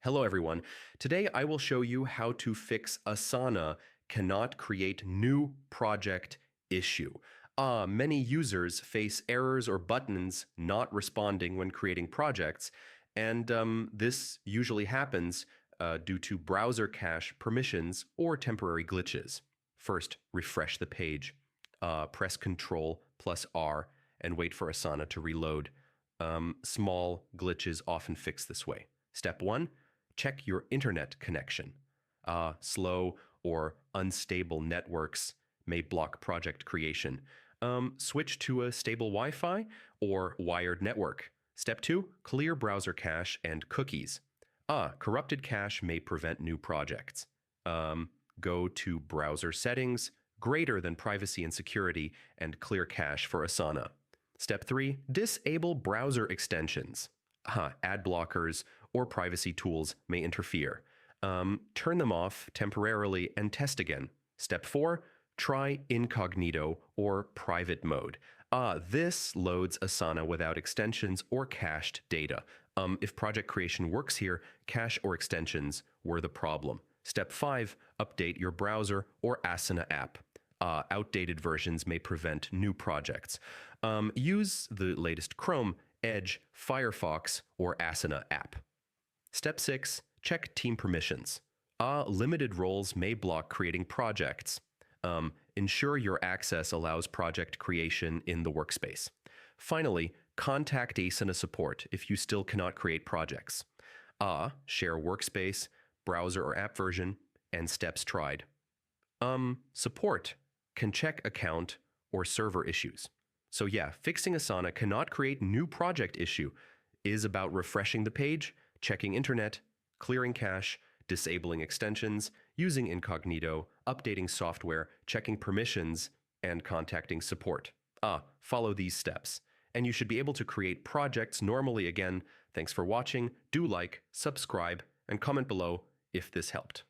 Hello everyone. Today I will show you how to fix Asana cannot create new project issue. Many users face errors or buttons not responding when creating projects, and this usually happens due to browser cache permissions or temporary glitches. First, refresh the page. Press Ctrl plus R and wait for Asana to reload. Small glitches often fix this way. Step 1. Check your internet connection. Slow or unstable networks may block project creation. Switch to a stable Wi-Fi or wired network. Step 2, clear browser cache and cookies. Corrupted cache may prevent new projects. Go to browser settings, greater than privacy and security, and clear cache for Asana. Step 3, disable browser extensions. Ad blockers or privacy tools may interfere. Turn them off temporarily and test again. Step 4, try incognito or private mode. This loads Asana without extensions or cached data. If project creation works here, cache or extensions were the problem. Step 5, update your browser or Asana app. Outdated versions may prevent new projects. Use the latest Chrome, Edge, Firefox, or Asana app. Step 6, check team permissions. Limited roles may block creating projects. Ensure your access allows project creation in the workspace. Finally, contact Asana support if you still cannot create projects. Share workspace, browser or app version, and steps tried. Support can check account or server issues. So yeah, fixing Asana cannot create new project issue is about refreshing the page, checking internet, clearing cache, disabling extensions, using incognito, updating software, checking permissions, and contacting support. Follow these steps, and you should be able to create projects normally again. Thanks for watching. Do like, subscribe, and comment below if this helped.